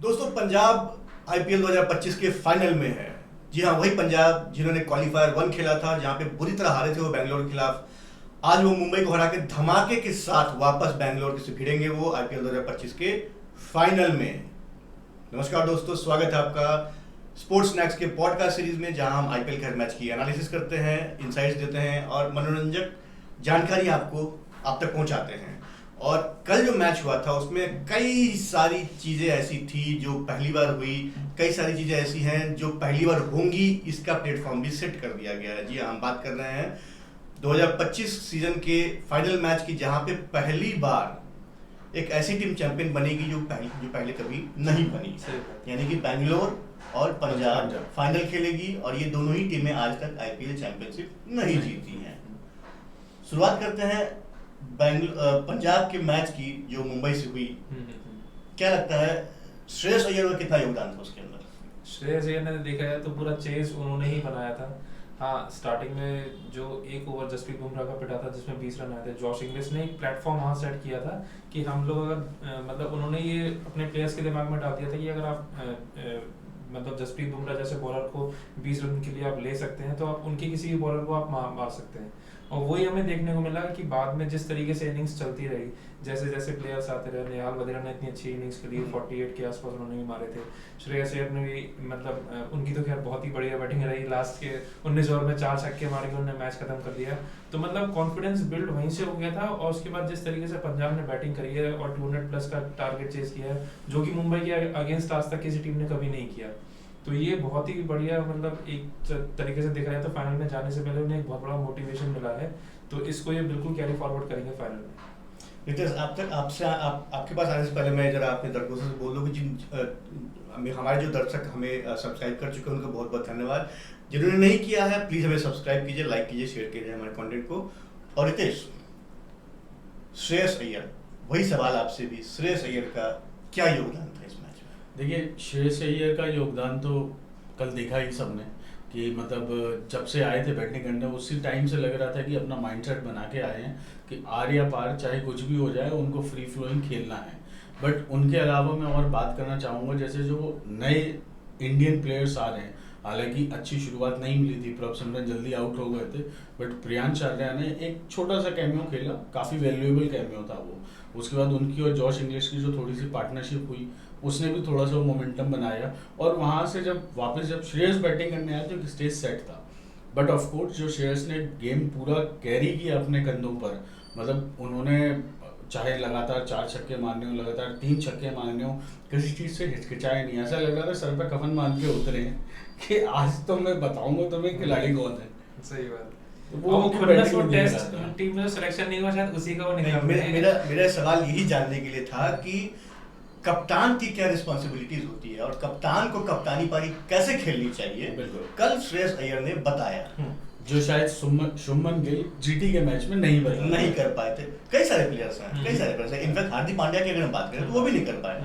दोस्तों पंजाब आईपीएल 2025 के फाइनल में है। जी हाँ, वही पंजाब जिन्होंने क्वालिफायर 1 खेला था, जहां पे बुरी तरह हारे थे वो बेंगलोर के खिलाफ। आज वो मुंबई को हरा के धमाके के साथ वापस बेंगलोर से भिड़ेंगे वो आईपीएल 2025 के फाइनल में। नमस्कार दोस्तों, स्वागत है आपका स्पोर्ट्स स्नैक्स के पॉडकास्ट सीरीज में, जहां हम आईपीएल के हर मैच की एनालिसिस करते हैं, इनसाइट्स देते हैं और मनोरंजक जानकारी आपको आप तक पहुंचाते हैं। और कल जो मैच हुआ था उसमें कई सारी चीज़ें ऐसी थी जो पहली बार हुई, कई सारी चीज़ें ऐसी हैं जो पहली बार होंगी, इसका प्लेटफॉर्म भी सेट कर दिया गया है। जी हाँ, हम बात कर रहे हैं 2025 सीजन के फाइनल मैच की, जहां पे पहली बार एक ऐसी टीम चैंपियन बनेगी जो पहले कभी नहीं बनी, यानी कि बेंगलोर और पंजाब फाइनल खेलेगी। और ये दोनों ही टीमें आज तक आईपीएल चैंपियनशिप नहीं जीती हैं। शुरुआत करते हैं पंजाब के मैच की जो मुंबई से हुई। क्या लगता है श्रेयस अय्यर का कितना योगदान था उसके अंदर? श्रेयस अय्यर ने देखा जाए तो पूरा चेस उन्होंने ही बनाया था। हाँ, स्टार्टिंग में जो एक ओवर जसप्रीत बुमराह का पिटा था जिसमें 20 रन आए थे, जॉश इंग्लिश ने एक प्लेटफॉर्म वहाँ सेट किया था कि हम लोग अगर मतलब उन्होंने ये अपने प्लेयर्स के दिमाग में डाल दिया था कि अगर आप मतलब जसप्रीत बुमराह जैसे बॉलर को 20 रन के लिए आप ले सकते हैं तो आप उनके किसी भी बॉलर को आप मार सकते हैं। और वही हमें देखने को मिला कि बाद में जिस तरीके से इनिंग्स चलती रही, जैसे जैसे प्लेयर्स आते रहे, नेहाल वधेरा ने इतनी अच्छी इनिंग्स खेली, 48 के आसपास उन्होंने भी मारे थे। श्रेयस अय्यर ने भी मतलब उनकी तो खैर बहुत ही बढ़िया बैटिंग रही, लास्ट के 19 ओवर में 4 छक्के मारे के उन्होंने मैच खत्म कर दिया। तो मतलब कॉन्फिडेंस बिल्ड वहीं से हो गया था। और उसके बाद जिस तरीके से पंजाब ने बैटिंग करी है और 200 प्लस का टारगेट चेस किया है, जो कि मुंबई के अगेंस्ट आज तक किसी टीम ने कभी नहीं किया, तो ये बहुत ही बढ़िया मतलब एक तरीके से देखा जाए तो फाइनल में जाने से पहले उन्हें एक बहुत बड़ा मोटिवेशन मिला है। तो इसको ये बिल्कुल कैरी फॉरवर्ड करेंगे फाइनल में। नितेश, आपके पास आने से पहले मैं जरा अपने दर्शकों से बोल दूं कि हमारे जो दर्शक हमें सब्सक्राइब कर चुके हैं उनको बहुत बहुत धन्यवाद। जिन्होंने नहीं किया है प्लीज़ हमें सब्सक्राइब कीजिए, लाइक कीजिए, शेयर कीजिए हमारे कंटेंट को। और नितेश, श्रेयस अय्यर, वही सवाल आपसे भी, श्रेयस अय्यर का क्या योगदान था इस मैच में? देखिए, श्रेयस अय्यर का योगदान तो कल देखा ही सबने कि मतलब जब से आए थे बैटिंग करने उसी टाइम से लग रहा था कि अपना माइंडसेट बना के आए हैं कि आर या पार चाहे कुछ भी हो जाए उनको फ्री फ्लोइंग खेलना है। बट उनके अलावा मैं और बात करना चाहूँगा, जैसे जो नए इंडियन प्लेयर्स आ रहे हैं, हालांकि अच्छी शुरुआत नहीं मिली थी, प्रभ सिमरन जल्दी आउट हो गए थे, बट प्रियांश आर्या ने एक छोटा सा कैमियो खेला, काफ़ी वैल्यूएबल कैमियो था वो। उसके बाद उनकी और जॉश इंग्लिश की जो थोड़ी सी पार्टनरशिप हुई, उसने भी थोड़ा सा मोमेंटम बनाया। और वहाँ से जब श्रेयस बैटिंग करने आया तो एक स्टेज सेट था। बट ऑफ कोर्स जो श्रेयस ने गेम पूरा कैरी किया अपने कंधों पर, मतलब उन्होंने चाहे लगातार 4 छक्के मारने हो, लगातार 3 छक्के मारने हो, किसी चीज़ से हिचकिचाए नहीं। ऐसा लग रहा था सर पे कफन बांध के उतरे हैं कि आज तो मैं बताऊंगा तुम्हें खिलाड़ी कौन है। सही बात। वो टेस्ट टीम में सिलेक्शन नहीं हुआ, शायद उसी का वो निकला। मेरा सवाल यही जानने के लिए था कि कप्तान की क्या रिस्पॉन्सिबिलिटीज होती है और कप्तान को कप्तानी पारी कैसे खेलनी चाहिए। कल श्रेयस अय्यर ने बताया, जो शायद शुभमन गिल जीटी के मैच में नहीं कर पाए थे। कई सारे प्लेयर्स हैं, इनफैक्ट हार्दिक पांड्या की अगर हम बात करें तो वो भी नहीं कर पाए।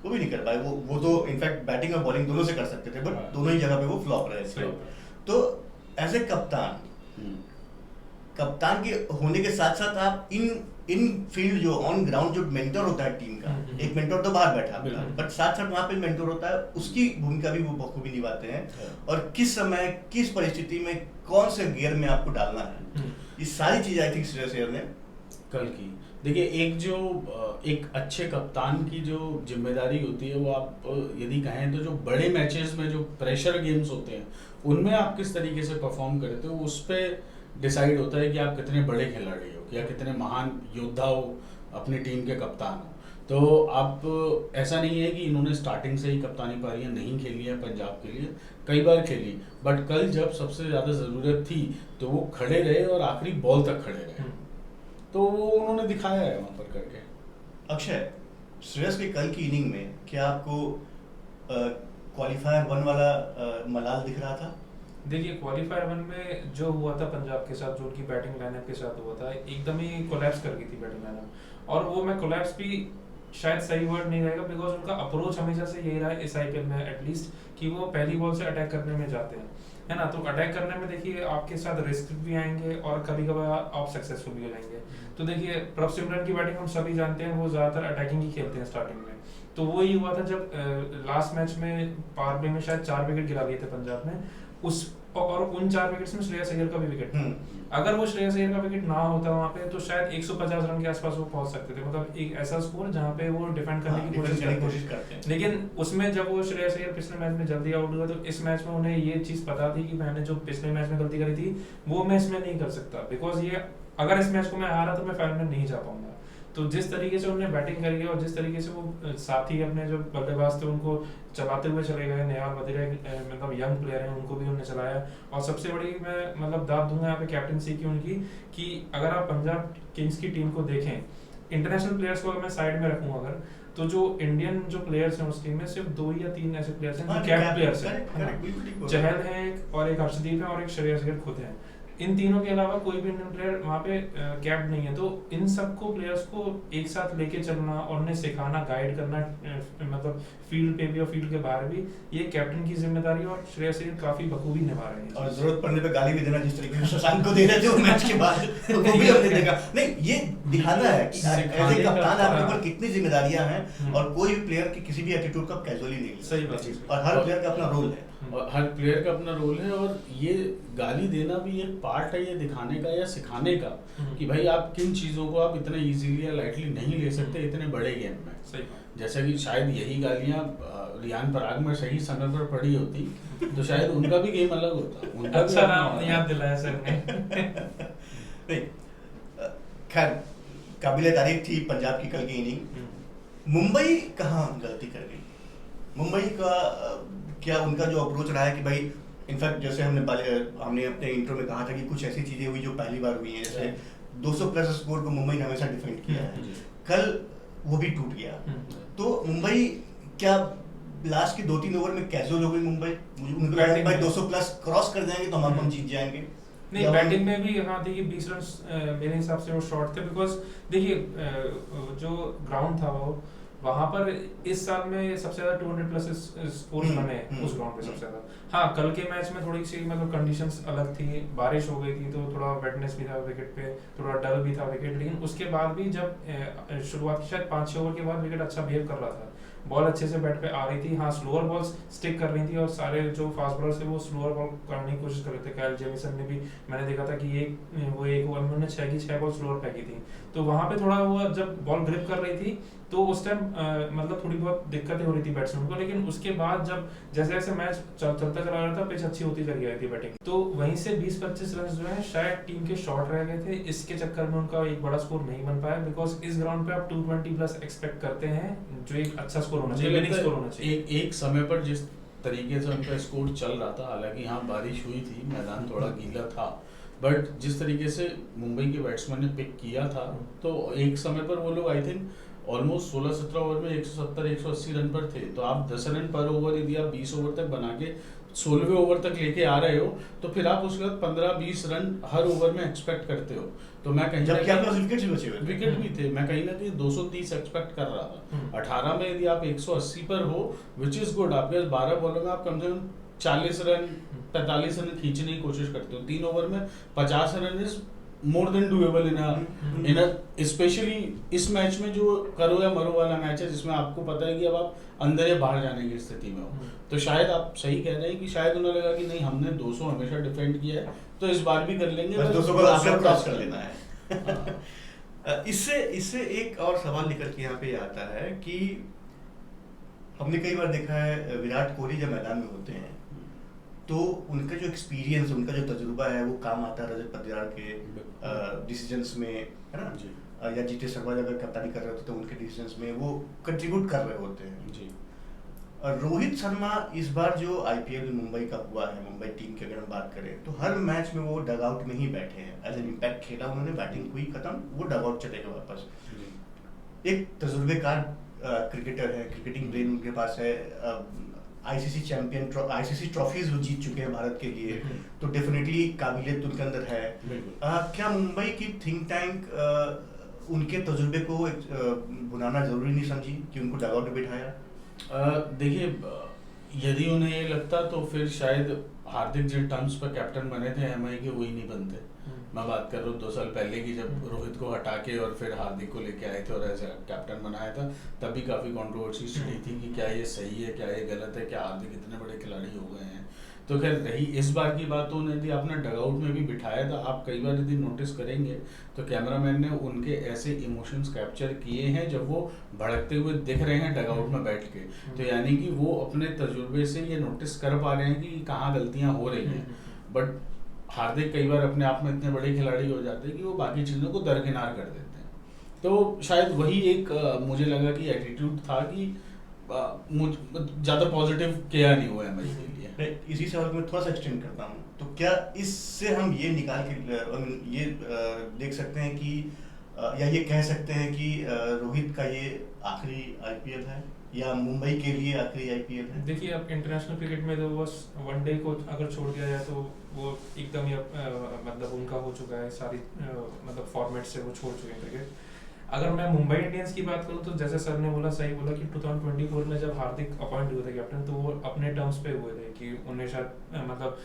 वो तो इनफैक्ट बैटिंग और बॉलिंग दोनों से कर सकते थे, बट दोनों ही जगह पे वो फ्लॉप रहे थे। तो एज ए कप्तान के होने के साथ साथ आप इन फील्ड जो ऑन ग्राउंड जो मेंटर होता है टीम का, एक मेंटर तो बाहर बैठा होता है, बट साथ साथ वहाँ पे मेंटर होता है, उसकी भूमिका भी वो बखूबी निभाते हैं। और किस समय किस परिस्थिति में कौन से गियर में आपको डालना है, ये सारी चीज आई थिंक श्रेयस अय्यर ने कल की। देखिए, एक अच्छे कप्तान की जो जिम्मेदारी होती है वो आप यदि कहें तो जो बड़े मैचेस में जो प्रेशर गेम्स होते हैं उनमें आप किस तरीके से परफॉर्म करते हो, उस पर डिसाइड होता है कि आप कितने बड़े खिलाड़ी हो या कितने महान योद्धा हो, अपनी टीम के कप्तान हो। तो आप ऐसा नहीं है कि इन्होंने स्टार्टिंग से ही कप्तानी पारियां नहीं खेली है पंजाब के लिए, कई बार खेली, बट कल जब सबसे ज़्यादा ज़रूरत थी तो वो खड़े रहे और आखिरी बॉल तक खड़े रहे। तो वो उन्होंने दिखाया है वहाँ पर करके। अक्षय, श्रेयस के कल की इनिंग में क्या आपको क्वालिफायर 1 वाला मलाल दिख रहा था? देखिए, क्वालिफायर 1 में जो हुआ था पंजाब के साथ, जो उनकी बैटिंग लाइनअप के साथ हुआ था, एकदम ही कोलैप्स कर गई थी बैटिंग लाइनअप। और वो मैं कोलैप्स भी शायद सही वर्ड नहीं रहेगा, बिकॉज उनका अप्रोच हमेशा से यही रहा है इस आईपीएल में एटलीस्ट, कि वो पहली बॉल से अटैक करने में जाते हैं। है ना, तो अटैक करने में देखिए आपके साथ रिस्क भी आएंगे और कभी कभार आप सक्सेसफुल भी हो जाएंगे। तो देखिए प्रभ सिमरन की बैटिंग हम सभी जानते हैं, वो ज्यादातर अटैकिंग ही खेलते हैं स्टार्टिंग में। तो वो ही हुआ था जब लास्ट मैच में पावर प्ले में शायद 4 विकेट गिरा दिए थे पंजाब ने, उस और उन 4 विकेट्स में श्रेयस अय्यर का भी विकेट था। अगर वो श्रेयस अय्यर का विकेट ना होता वहां पे तो शायद 150 रन के आसपास वो पहुंच सकते थे, मतलब एक ऐसा स्कोर जहां पे वो डिफेंड करने की कोशिश करते हैं। लेकिन उसमें जब वो श्रेयस अय्यर पिछले मैच में जल्दी आउट हुआ तो इस मैच में उन्हें ये चीज पता थी कि मैंने जो पिछले मैच में गलती करी थी वो मैं इसमें नहीं कर सकता, बिकॉज ये अगर इस मैच को मैं हारा तो मैं फाइनल में नहीं जा पाऊंगा। तो जिस तरीके से उन्होंने बैटिंग करी है और जिस तरीके से वो साथी अपने जो बल्लेबाज थे उनको चलाते हुए चले गए, नेहाल वजीरा मतलब यंग प्लेयर हैं उनको भी उन्होंने चलाया। और सबसे बड़ी मैं मतलब दाद दूंगा यहाँ पे कैप्टनसी की उनकी, कि अगर आप पंजाब किंग्स की टीम को देखें, इंटरनेशनल प्लेयर्स को अगर मैं साइड में रखूँ अगर, तो जो इंडियन जो प्लेयर्स हैं उस टीम में सिर्फ 2 या 3 ऐसे प्लेयर्स हैं जो कैप्ट प्लेयर्स हैं। चहल है एक, और एक हर्षदीप है, और एक श्रेयस अय्यर खुद है। इन तीनों के अलावा कोई भी इंडियन प्लेयर वहाँ पे कैप्ट नहीं है। तो इन सबको प्लेयर्स को एक साथ लेके चलना और उन्हें सिखाना, गाइड करना, मतलब फील्ड पे भी और फील्ड के बाहर भी, ये कैप्टन की जिम्मेदारी और श्रेयस अय्यर काफी बखूबी निभा रहे हैं। और जरूरत पड़ने पे गाली भी देना, जिस तरीके से शशांक को दे रहे थे मैच के बाद, तो वो भी हमने देखा। नहीं, ये दिखाना है कि एज ए कप्तान आपके ऊपर कितनी जिम्मेदारियां हैं और कोई भी प्लेयर की किसी भी एटीट्यूड का कैजुअली नहीं ले। सही बात। और हर प्लेयर का अपना रोल है, और हर प्लेयर का अपना रोल है, और ये गाली देना भी एक पार्ट है ये दिखाने का या सिखाने का कि भाई आप किन चीज़ों को आप इतना इजीली या लाइटली नहीं ले सकते इतने बड़े गेम में। सही। जैसा कि शायद यही गालियाँ रियान पराग में सही समय पर पड़ी होती तो शायद उनका भी गेम अलग होता। उनका अच्छा नाम याद दिलाया सर ने। नहीं, खैर काबिले तारीफ थी पंजाब की कल की इनिंग। मुंबई कहाँ गलती कर गई? मुंबई का क्या उनका जो अप्रोच रहा है कि भाई, इनफैक्ट जैसे हमने अपने इंट्रो में कहा था कि कुछ ऐसी चीजें हुई जो पहली बार हुई हैं, जैसे 200 प्लस स्कोर को मुंबई ने हमेशा डिफेंड किया है, कल वो भी टूट गया। तो मुंबई क्या लास्ट के 2-3 ओवर में कैजुअल हो गई मुंबई? उनको लगा कि भाई 200 प्लस क्रॉस कर जाएंगे तो हम जीत जाएंगे। नहीं, बैटिंग में भी हाँ देखिए 20 रन मेरे हिसाब से वो शॉर्ट थे, बिकॉज देखिए जो ग्राउंड था वो वहां पर इस साल में सबसे ज्यादा 200 प्लस स्कोर बने उस ग्राउंड पे सबसे ज्यादा। हाँ, कल के मैच में थोड़ी सी मतलब कंडीशंस अलग थी, बारिश हो गई थी तो थोड़ा वेटनेस भी था विकेट पे, थोड़ा डल भी था विकेट, लेकिन उसके बाद भी जब शुरुआत की शायद 5-6 ओवर के बाद विकेट अच्छा बिहेव कर रहा था, बॉल अच्छे से बैट पे आ रही थी। हाँ, स्लोअर बॉल्स स्टिक कर रही थी और सारे जो फास्ट बॉलर्स थे वो स्लोअर बॉल करने की कोशिश कर रहे थे। काइल जेमिसन ने भी मैंने देखा था कि एक ओवर में उन्होंने 6 की 6 बॉल स्लोअर फेंकी थी। तो वहां पे थोड़ा वो जब बॉल ग्रिप कर रही थी तो उस टाइम मतलब थोड़ी बहुत दिक्कतें हो रही थी बैट्समैन को, लेकिन उसके बाद जब जैसे जैसे मैच चलता चला रहा था पिच अच्छी होती चली रही थी बैटिंग, तो वहीं से 20-25 रन जो है शायद टीम के शॉर्ट रह गए थे। इसके चक्कर में उनका एक बड़ा स्कोर नहीं बन पाया, बिकॉज इस ग्राउंड पे आप 220 प्लस एक्सपेक्ट करते हैं जो एक अच्छा स्कोर होना चाहिए, विनिंग स्कोर होना चाहिए। एक समय पर जिस तरीके से उनका स्कोर चल रहा था, हालांकि यहाँ बारिश हुई थी, मैदान थोड़ा गीला था, बट जिस तरीके से मुंबई के बैट्समैन ने पिक किया था तो एक समय पर वो लोग आई थिंक ऑलमोस्ट 16-17 ओवर में 170-180 रन पर थे। तो आप 10 रन पर ओवर यदि आप 20 ओवर तक बना के 16वें ओवर तक लेके आ रहे हो तो फिर आप उसके बाद 15-20 रन हर ओवर में एक्सपेक्ट करते हो। तो मैं कहीं जबकि आपके पास विकेट भी बचे हुए थे, विकेट भी थे, मैं कहीं ना कहीं 230 एक्सपेक्ट कर रहा था। 18 में यदि आप 180 पर हो विच इज गुड, आपके पास 12 बॉलों में आप कम से कम 40 रन 45 रन खींचने की कोशिश करते हो। 3 ओवर में 50 run is more than doable in specially इस मैच में जो करो या मरो वाला मैच है जिसमें आपको पता है कि अब आप अंदर या बाहर जाने की स्थिति में हो। तो शायद आप सही कह रहे हैं कि शायद उन्हें लगा कि नहीं, हमने 200 हमेशा डिफेंड किया है तो इस बार भी कर लेंगे, बस 200 को आकर क्रॉस कर लेना है। इससे एक और सवाल निकल के यहाँ पे आता है कि हमने कई बार देखा है विराट कोहली जब मैदान में होते हैं तो उनका जो एक्सपीरियंस, उनका जो तजुर्बा है वो काम आता है रजत पाटीदार के डिसीजंस में, है ना, या जीते सरवाज अगर कप्तानी कर रहे होते तो उनके डिसीजंस में वो कंट्रीब्यूट कर रहे होते हैं जी। रोहित शर्मा इस बार जो आईपीएल मुंबई का हुआ है, मुंबई टीम की अगर हम बात करें तो हर मैच में वो डग आउट में ही बैठे हैं, एज एन इम्पैक्ट खेला उन्होंने, बैटिंग हुई खत्म, वो डग आउट चले गए वापस। एक तजुर्बेकार क्रिकेटर है, क्रिकेटिंग ब्रेन उनके पास है, आईसीसी ट्रॉफीज वो जीत चुके हैं भारत के लिए, तो डेफिनेटली काबिलियत उनके अंदर है। क्या मुंबई की थिंक टैंक उनके तजुर्बे को भुनाना जरूरी नहीं समझी कि उनको डग आउट में बिठाया? देखिए, यदि उन्हें ये लगता तो फिर शायद हार्दिक जिन टर्म्स पर कैप्टन बने थे एमआई के वही नहीं बनते। मैं बात कर रहा हूँ 2 साल पहले की, जब रोहित को हटा के और फिर हार्दिक को लेके आए थे और एज कैप्टन बनाया था, तब भी काफ़ी कंट्रोवर्सी छिड़ी थी कि क्या ये सही है, क्या ये गलत है, क्या हार्दिक इतने बड़े खिलाड़ी हो गए हैं। तो खैर रही इस बार की बात, तो उन्हें यदि आपने डगआउट में भी बिठाया था, आप कई बार यदि नोटिस करेंगे तो कैमरामैन ने उनके ऐसे इमोशंस कैप्चर किए हैं जब वो भड़कते हुए दिख रहे हैं डगआउट में बैठ के। तो यानी कि वो अपने तजुर्बे से ये नोटिस कर पा रहे हैं कि कहाँ गलतियाँ हो रही हैं। बट हार्दिक कई बार अपने आप में इतने बड़े खिलाड़ी हो जाते हैं कि वो बाकी चीज़ों को दरकिनार कर देते हैं। तो शायद वही एक मुझे लगा कि एटीट्यूड था कि ज़्यादा पॉजिटिव किया नहीं हुआ है एमआई के लिए। इसी सवाल को मैं थोड़ा सा एक्सटेंड करता हूँ, तो क्या इससे हम ये निकाल के ये देख सकते हैं कि या ये कह सकते हैं कि रोहित का ये आखिरी आईपीएल है या मुंबई के लिए आखिरी आईपीएल है? देखिए, अब इंटरनेशनल क्रिकेट में तो बस वनडे को अगर छोड़ दिया जाए तो वो एकदम ही मतलब उनका हो चुका है, सारी मतलब फॉर्मेट से वो छोड़ चुके हैं क्रिकेट। अगर मैं मुंबई इंडियंस की बात करूँ तो जैसे सर ने बोला, सही बोला कि 2024 में जब हार्दिक अपॉइंट हुए थे कैप्टन, तो वो अपने टर्म्स पे हुए थे कि उन्हें शायद मतलब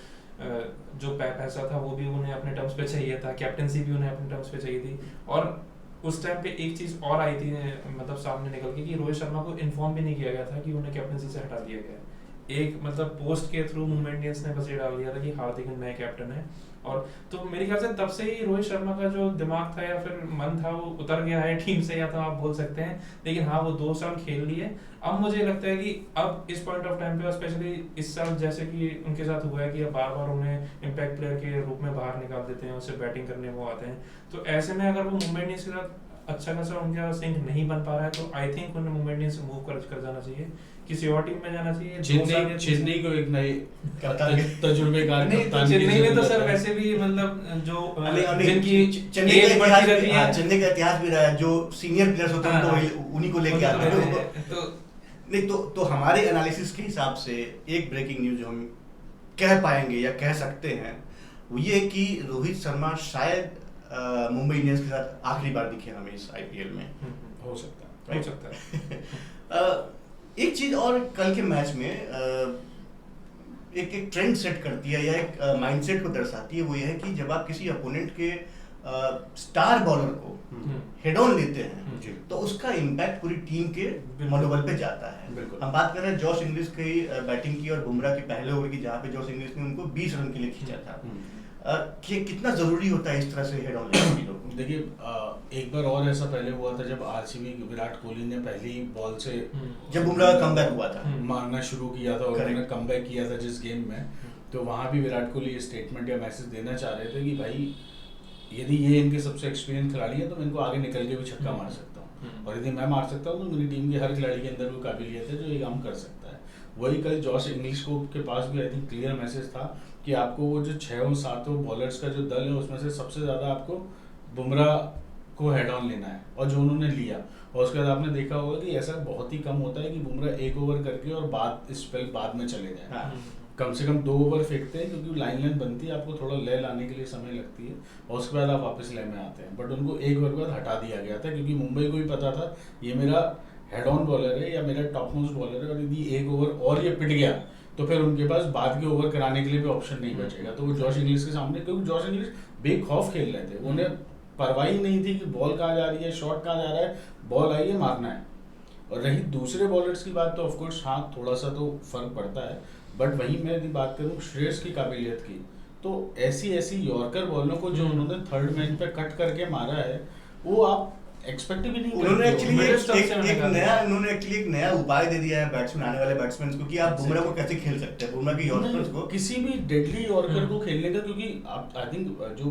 जो पैसा था वो भी उन्हें अपने टर्म्स पे चाहिए था, कैप्टनसी भी उन्हें अपने टर्म्स पे चाहिए थी। और उस टाइम पे एक चीज़ और आई थी मतलब सामने निकल के कि रोहित शर्मा को इन्फॉर्म भी नहीं किया गया था कि उन्हें कैप्टनसी से हटा दिया गया है। एक मतलब पोस्ट के थ्रू मुंबई इंडियंस ने बस ये डाल दिया था कि हार्दिक नए कैप्टन है। और तो मेरे ख्याल से तब से ही रोहित शर्मा का जो दिमाग था या फिर मन था वो उतर गया है टीम से, या तो आप बोल सकते हैं। लेकिन हाँ, वो 2 साल खेल लिए। अब मुझे लगता है कि अब इस पॉइंट ऑफ टाइम पे, स्पेशली इस साल जैसे कि उनके साथ हुआ है कि अब बार बार उन्हें इम्पैक्ट प्लेयर के रूप में बाहर निकाल देते हैं, उससे बैटिंग करने वो आते हैं। तो ऐसे में अगर वो मुंबई इंडियंस के साथ अच्छा खासा उनका सिंक नहीं बन पा रहा है तो आई थिंक उन्हें मुंबई इंडियंस से मूव कर जाना चाहिए, किसी और टीम में जाना चाहिए। चेन्नई को एक नए तजुर्बेकार कप्तान, चेन्नई में तो सर वैसे भी मतलब जो जिनकी चेन्नई का इतिहास भी रहा है, जो सीनियर प्लेयर्स होते हैं उनको उन्हीं को लेके आते हैं। तो नहीं तो हमारे एनालिसिस के हिसाब से एक ब्रेकिंग न्यूज जो हम कह पाएंगे या कह सकते हैं वो ये कि रोहित शर्मा शायद मुंबई इंडियंस के साथ आखिरी बार दिखे हमें इस आईपीएल में। हो सकता है। एक चीज और कल के मैच में एक ट्रेंड सेट करती है या एक माइंडसेट को दर्शाती है, वो ये है कि जब आप किसी अपोनेंट के स्टार बॉलर को हेड ऑन लेते हैं तो उसका इम्पैक्ट पूरी टीम के मनोबल पे जाता है। हम बात कर रहे हैं जॉश इंग्लिश की बैटिंग की और बुमराह के पहले ओवर की, जहाँ पे जॉश इंग्लिश ने उनको 20 रन के लिए खींचा था। कि कितना जरूरी होता है इस तरह से हेड ऑन लेने के? देखिए, एक बार और ऐसा पहले हुआ था जब आरसीबी विराट कोहली ने पहली बॉल से जब बुमराह का कमबैक हुआ था, मारना शुरू किया था और उन्होंने कमबैक किया था जिस गेम में, तो वहाँ भी विराट कोहली स्टेटमेंट या मैसेज देना चाह रहे थे कि भाई यदि ये इनके सबसे एक्सपीरियंस खिलाड़ी है तो मैं इनको आगे निकल के भी छक्का मार सकता हूँ, और यदि मैं मार सकता हूँ तो मेरी टीम के हर खिलाड़ी के अंदर वो काबिलियत है जो ये काम कर सकता है। वही कल जॉश इंग्लिश को के पास भी आई थिंक क्लियर मैसेज था कि आपको वो जो 6 और 7 बॉलर्स का जो दल है उसमें से सबसे ज़्यादा आपको बुमराह को हेड ऑन लेना है, और जो उन्होंने लिया। और उसके बाद आपने देखा होगा कि ऐसा बहुत ही कम होता है कि बुमराह 1 ओवर करके और बाद में चले जाए। हाँ। कम से कम 2 ओवर फेंकते हैं क्योंकि लाइन बनती है, आपको थोड़ा लय लाने के लिए समय लगती है और उसके बाद आप वापस लय में आते हैं। बट उनको 1 ओवर बाद हटा दिया गया था क्योंकि मुंबई को भी पता था ये मेरा हेड ऑन बॉलर है या मेरा टॉप मोस्ट बॉलर है, और यदि 1 ओवर और ये पिट गया तो फिर उनके पास बाद के ओवर कराने के लिए भी ऑप्शन नहीं बचेगा। तो वो जॉश इंग्लिश के सामने, क्योंकि जॉश इंग्लिश बेखौफ खेल रहे थे, उन्हें परवाह ही नहीं थी कि बॉल कहाँ जा रही है, शॉट कहाँ जा रहा है, बॉल आई है, मारना है। और रही दूसरे बॉलर्स की बात तो ऑफकोर्स हाँ थोड़ा सा तो फर्क पड़ता है, बट वहीं मैं यदि बात करूँ श्रेयस की काबिलियत की, तो ऐसी यॉर्कर बॉलों को जो उन्होंने थर्ड मैन पे कट करके मारा है वो आप एक्सपेक्ट भी नहीं। उन्होंने एक्चुअली एक नया उपाय दे दिया है बैट्समैन, आने वाले बैट्समैन को, कि आप बुमराह को कैसे खेल सकते हैं, बुमराह के यॉर्कर्स को, किसी भी डेडली यॉर्कर को खेलने का। क्योंकि आई थिंक जो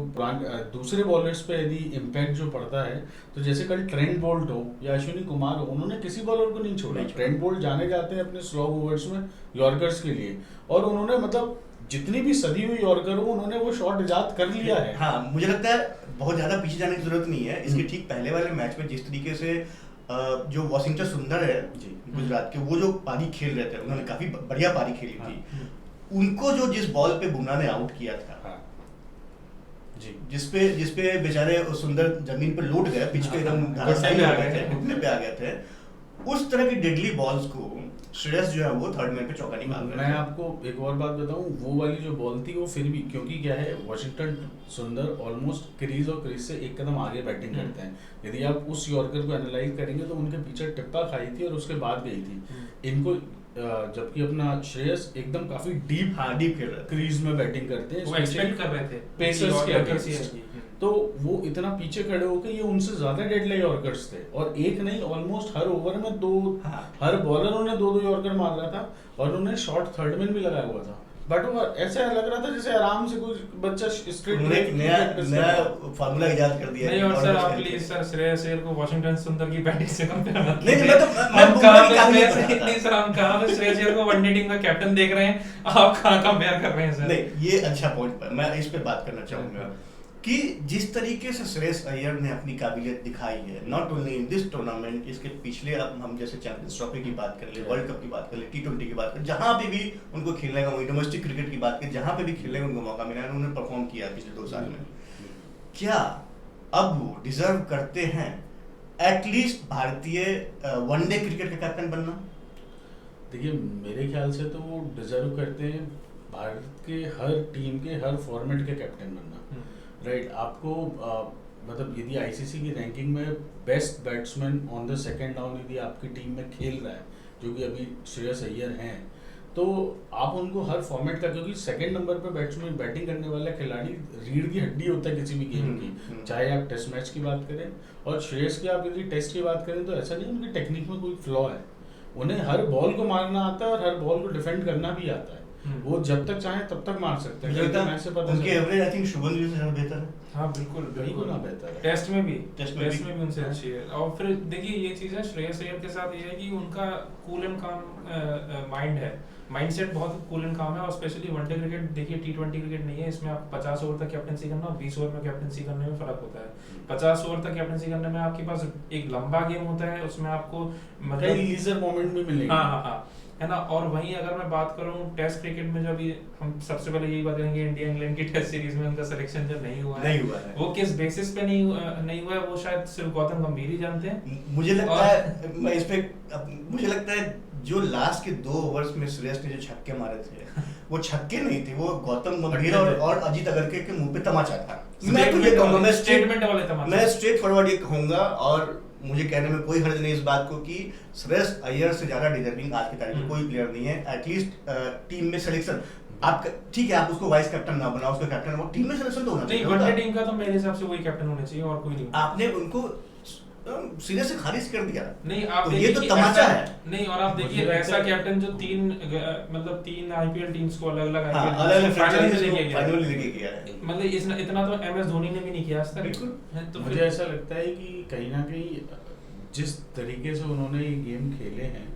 दूसरे बॉलर्स पे यदि इम्पैक्ट जो पड़ता है, तो जैसे कल ट्रेंट बोल्ट हो या अश्विनी कुमार हो, उन्होंने किसी बॉलर को नहीं छोड़ा। ट्रेंट बोल्ट जाने जाते हैं अपने स्लो ओवर्स में यॉर्कर्स के लिए, और उन्होंने मतलब जितनी भी सदी हुई यॉर्कर हो उन्होंने वो शॉट इजाद कर लिया है। हाँ, मुझे लगता है बहुत ज्यादा पीछे जाने की जरूरत नहीं है। इसके ठीक पहले वाले मैच में जिस तरीके से जो वॉशिंगटन सुंदर है गुजरात के, वो जो पारी खेल रहे थे, उन्होंने काफी बढ़िया पारी खेली थी। उनको जो जिस बॉल पे बुमराह ने आउट किया था, जिसपे बेचारे सुंदर जमीन पे लौट गए, पिच पे एकदम घुटने पे आ गए थे, उस तरह की डेडली बॉल्स को श्रेयस जो है वो थर्ड मैन पे चौका निकाल रहे मैं थे। आपको एक और बात बताऊं, वो वाली जो बॉल थी वो फिर भी, क्योंकि क्या है, वॉशिंगटन सुंदर ऑलमोस्ट क्रीज और क्रीज से एक कदम आगे बैटिंग करते हैं। यदि आप उस यॉर्कर को एनालाइज करेंगे तो उनके पीछे टिप्पा खाई थी और उसके बाद गई थी इनको, जबकि अपना श्रेयस एकदम काफी डीप हाँ डीप खेल रहे थे। क्रीज में बैटिंग करते हैं, वो एक्सपेक्ट कर रहे थे पेसर्स के कि against। कैसी आएगी। तो वो इतना पीछे खड़े होकर ये उनसे ज्यादा डेडली यॉर्कर्स थे, और एक नहीं ऑलमोस्ट हर ओवर में दो, हाँ। हर बॉलर उन्हें दो यॉर्कर मार रहा था, और उन्हें शॉर्ट थर्ड मैन भी लगाया हुआ था। बट वो ऐसा लग रहा था जैसे आराम से कोई बच्चा स्ट्रेट उन्होंने एक नया फार्मूला इजाद कर दिया नहीं, है। और सर और आप प्लीज सर श्रेयस अय्यर को वॉशिंगटन सुंदर की बैटिंग से कंपेयर मत नहीं, कीजिए। मैं हम बुमराह कहाँ की पे कहानी श्रेयस बता रहा था। नहीं सर, हम कहाँ पे श्रेयस अय्यर को वनडे टीम का कैप्टन देख रहे हैं, आप कहाँ कंपेयर कर रहे हैं सर? नहीं, ये अच्छा पॉइंट मैं इस पे बात करना चाहूंगा कि जिस तरीके से श्रेयस अय्यर ने अपनी काबिलियत दिखाई है, not only in this tournament, इसके पिछले, अब हम जैसे चैंपियंस ट्रॉफी की बात कर ले, वर्ल्ड कप की बात कर ले, T20 की बात कर, जहां पे भी उनको खेलने का, डोमेस्टिक क्रिकेट की बात कर, जहां पे भी खेलने का उनको मौका मिला है, उन्होंने परफॉर्म किया पिछले 2 साल में। क्या अब वो डिजर्व करते हैं एटलीस्ट भारतीय वनडे क्रिकेट का कैप्टन बनना? देखिए, मेरे ख्याल से तो वो डिजर्व करते हैं भारत के हर टीम के हर फॉर्मेट के कैप्टन बनना। राइट, आपको मतलब यदि आईसीसी की रैंकिंग में best batsman on the second down यदि आपकी टीम में खेल रहा है, जो कि अभी श्रेयस अय्यर हैं, तो आप उनको हर फॉर्मेट का, क्योंकि सेकंड नंबर पे बैट्समैन बैटिंग करने वाला खिलाड़ी रीढ़ की हड्डी होता है किसी भी गेम की, चाहे आप टेस्ट मैच की बात करें, और श्रेयस की आप यदि टेस्ट की बात करें तो ऐसा नहीं उनकी टेक्निक में कोई फ्लॉ है, उन्हें हर बॉल को मारना आता है और हर बॉल को डिफेंड करना भी आता है। वो जब तक चाहे तब तक मार सकते हैं। उनके एवरेज आई थिंक शुभन गिल से ज्यादा बेहतर है। हाँ बिल्कुल बिल्कुल ना बेहतर है, टेस्ट में भी उनसे हाँ। अच्छी है। और फिर देखिए ये चीज़ है श्रेयस अय्यर के साथ, ये है कि उनका कूल एंड काम माइंड है, माइंडसेट बहुत कूल एंड काम है। और स्पेशली वनडे क्रिकेट देखिए, T20 क्रिकेट नहीं है, इसमें आप 50 ओवर तक कैप्टनसी करना और 20 ओवर में कैप्टनसी करने में फर्क होता है। 50 ओवर तक कैप्टनसी करने में आपके पास एक लंबा गेम होता है, उसमें आपको कई लीजर मोमेंट भी मिलेंगे। हाँ है ना। और वहीं अगर मैं बात करूं टेस्ट क्रिकेट में, जब ये हम सबसे पहले यही बात करेंगे, इंडिया इंग्लैंड की टेस्ट सीरीज में उनका सिलेक्शन जो नहीं हुआ है, वो किस बेसिस पे नहीं हुआ है, वो शायद सिर्फ गौतम गंभीर ही जानते हैं। मुझे लगता है, मैं इस पे, मुझे लगता है जो लास्ट के 2 ओवर्स में श्रेयस ने जो छक्के मारे थे वो छक्के नहीं थे, वो गौतम गंभीर और अजीत अगरकर के मुंह पे तमाचा था। मैं तो ये कहूंगा, मैं स्टेटमेंट वाले तमाचा, मैं स्ट्रेट फॉरवर्ड ये कहूंगा, और मुझे कहने में कोई हर्ज नहीं इस बात को कि श्रेयस अय्यर से ज्यादा डिजर्विंग आज की तारीख में कोई प्लेयर नहीं है। एटलीस्ट टीम में सिलेक्शन, आप ठीक है, आप उसको वाइस कैप्टन ना बनाओ, उसको कैप्टन बनाओ, टीम में सिलेक्शन तो होना चाहिए। वनडे टीम का तो मेरे हिसाब से वही कैप्टन होना चाहिए और कोई नहीं। आपने उनको सीधे से खारिज कर दिया। नहीं, आप तो ये तो तमाचा है। नहीं, और आप देखिए ऐसा कैप्टन जो 3 आईपीएल टीम्स को अलग-अलग अलग-अलग फाइनल लेके गया है। मतलब इतना तो एमएस धोनी ने भी नहीं किया आज तक। बिल्कुल। तो मुझे ऐसा लगता है कि कहीं ना कहीं जिस तरीके से उन्होंने ये गेम खेले हैं,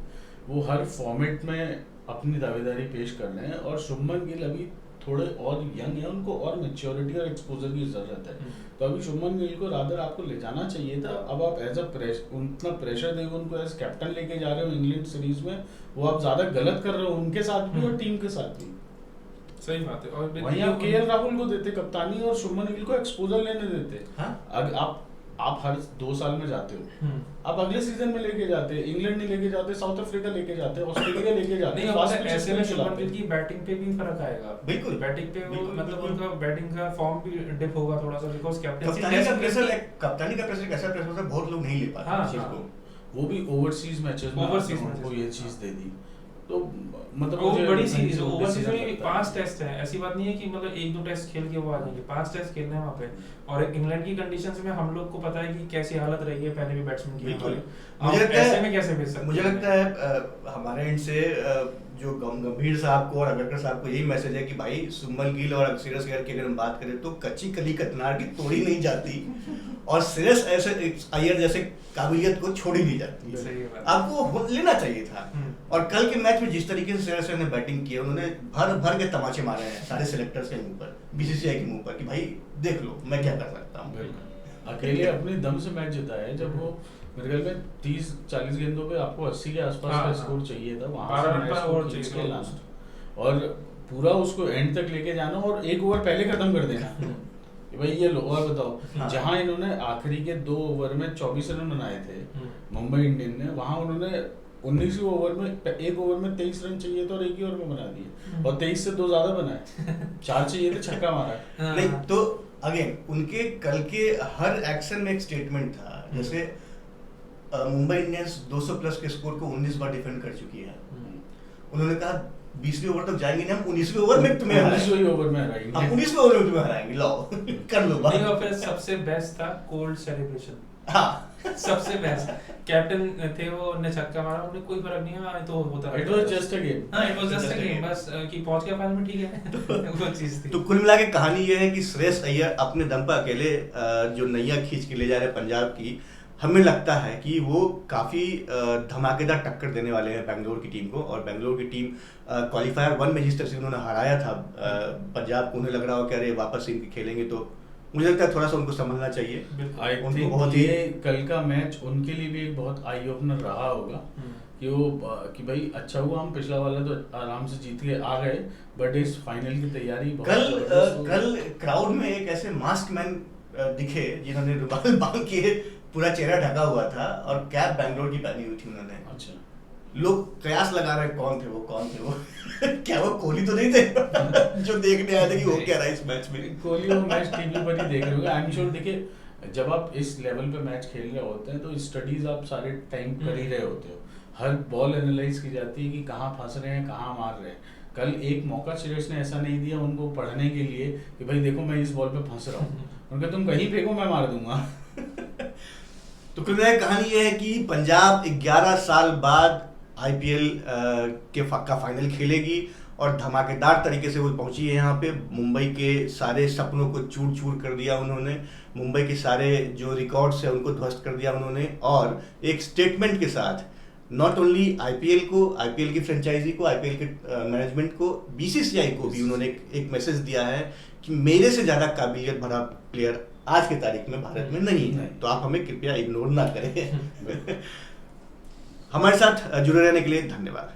वो हर फॉर्मेट में अपनी दावेदारी पेश कर रहे हैं, और शुभमन गिल अभी थोड़े और यंग है, उनको और मैच्योरिटी और एक्सपोजर की जरूरत है। तो अभी शुभमन गिल को रादर आपको ले जाना चाहिए था। अब आप एज उतना प्रेशर देकर उनको एज कैप्टन लेके जा रहे हो इंग्लैंड सीरीज में, वो आप ज्यादा गलत कर रहे हो उनके साथ भी और टीम के साथ भी। सही बात है। और वहीं आप केएल राहुल को देते कप्तानी और शुभमन गिल को एक्सपोजर लेने देते। हाँ? आप हर 2 साल में जाते हो, आप अगले सीजन में लेके जाते, इंग्लैंड नहीं लेके जाते, साउथ अफ्रीका लेके जाते, ऑस्ट्रेलिया लेके जाते। नहीं, और ऐसे में शुभमन गिल की बैटिंग पे भी फर्क आएगा। बिल्कुल बैटिंग पे वो मतलब उनका बैटिंग का फॉर्म भी डिप होगा थोड़ा सा, बिकॉज़ कप्तानी का प्रेशर कैसा प्रेशर होता है, बहुत लोग नहीं ले पाते। हाँ, चीज को वो भी ओवरसीज मैचेस में उनको ये चीज दे दी। तो मतलब वो बड़ी सीरीज है, ओवरसीज में 5 टेस्ट है, ऐसी बात नहीं है कि मतलब 1-2 टेस्ट खेल के वो आ जाएंगे, 5 टेस्ट खेलने हैं वहाँ पे। और इंग्लैंड की कंडीशंस में हम लोग को पता है कि कैसी हालत रही है पहले भी बैट्समैन की। मुझे लगता है ऐसे में कैसे भेज सकते हैं? मुझे लगता है हमारे एंड से जो गंभीर साहब को और अगरकर साहब को यही मैसेज है कि भाई शुभमन गिल और श्रेयस अय्यर की अगर हम बात करें तो कच्ची कली कतनार की तोड़ी नहीं जाती, और श्रेयस अय्यर जैसे काबिलियत को छोड़ी नहीं जाती। आपको लेना चाहिए था। और कल के मैच में जिस तरीके से श्रेयस अय्यर ने बैटिंग की, उन्होंने भर के तमाचे मारे हैं सारे सिलेक्टर्स के मुंह पर, बीसीसीआई के मुंह पर, कि भाई देख लो मैं क्या कर सकता हूँ। अकेले अपने दम से मैच जिताया है, जब वो मेरे ख्याल में 30-40 गेंदों पे आपको 80 के आसपास का स्कोर चाहिए था, वहां से लास्ट, और पूरा उसको एंड तक लेके जाना और 1 ओवर पहले खत्म कर देना। कि भाई ये लो और बताओ। हाँ। जहां इन्होंने आखिरी के 2 ओवर में 24 रन बनाए थे मुंबई इंडियन ने, वहां उन्होंने 19वें ओवर में एक ओवर में 23 रन चाहिए थे और एक ही ओवर में बना दिए, और 23 से 2 ज्यादा बनाए, 4 चाहिए थे, छक्का मारा। नहीं तो अगेन उनके कल के हर एक्शन में एक स्टेटमेंट था, जैसे मुंबई इंडियंस 200 प्लस के स्कोर को 19 बार डिफेंड कर चुकी है। उन्होंने कहा 20वें ओवर तक जाएंगे नहीं, हम 19वें ओवर में तुम्हें हराएंगे, 19वें ओवर में हराएंगे, हम 19वें ओवर में तुम्हें हराएंगे, लाओ कर लो बात। नहीं, और फिर सबसे बेस्ट था कोल्ड सेलिब्रेशन। हाँ सबसे बेस्ट कैप्टन थे वो, उन्हें छक्का मारा, उन्हें कोई फर्क नहीं है, तो होता it was just a game. हाँ, it was just a game, बस कि पहुंच गया फाइनल में, ठीक है वो चीज थी। तो कुल मिला के कहानी ये है कि श्रेयस अय्यर अपने दम पर अकेले जो नैया खींच के ले जा रहे हैं पंजाब की, हमें लगता है कि वो काफ़ी धमाकेदार टक्कर देने वाले हैं बेंगलोर की टीम को। और बेंगलोर की टीम क्वालिफायर 1 में जिस तरह से उन्होंने हराया था पंजाब को, उन्हें लग रहा हो कि अरे वापस इनके खेलेंगे, तो मुझे लगता है थोड़ा सा उनको संभलना चाहिए। आई थिंक बहुत ही ये कल का मैच उनके लिए भी एक बहुत आई ओपनर रहा होगा कि वो कि भाई अच्छा हुआ हम पिछला वाला तो आराम से जीत के आ गए, बट इस फाइनल की तैयारी कल क्राउड में एक ऐसे मास्क मैन दिखे जिन्होंने रुमाल बांध के पूरा चेहरा ढका हुआ था और कैप बेंगलोर की पहनी हुई थी उन्होंने। अच्छा, लोग कयास लगा रहे हैं कौन थे वो क्या वो कोहली तो नहीं थे जो देखने आए थे कि वो क्या रहा इस मैच में। कोहली वो मैच टीवी पर ही देख रहे होंगे, आई एम श्योर। देखिए, जब आप इस लेवल पे मैच खेल रहे होते हैं तो स्टडीज आप सारे टाइम कर ही रहे होते हो, हर बॉल एनालाइज की जाती है कि कहाँ फंस रहे हैं, कहाँ मार रहे हैं। कल एक मौका श्रेयस ने ऐसा नहीं दिया उनको पढ़ने के लिए कि भाई देखो मैं इस बॉल पे फंस रहा हूँ, उनका तुम कहीं फेंको मैं मार दूंगा। तो कुल मिलाकर कहानी ये है कि पंजाब 11 साल बाद आईपीएल का फाइनल खेलेगी और धमाकेदार तरीके से वो पहुंची है यहाँ पे। मुंबई के सारे सपनों को चूर चूर कर दिया उन्होंने, मुंबई के सारे जो रिकॉर्ड्स है उनको ध्वस्त कर दिया उन्होंने, और एक स्टेटमेंट के साथ नॉट ओनली आईपीएल को, आईपीएल की फ्रेंचाइजी को, आईपीएल के मैनेजमेंट को, बीसीसीआई को भी उन्होंने एक मैसेज दिया है कि मेरे से ज़्यादा काबिलियत भरा प्लेयर आज के तारीख में भारत में नहीं है, तो आप हमें कृपया इग्नोर ना करें। हमारे साथ जुड़े रहने के लिए धन्यवाद।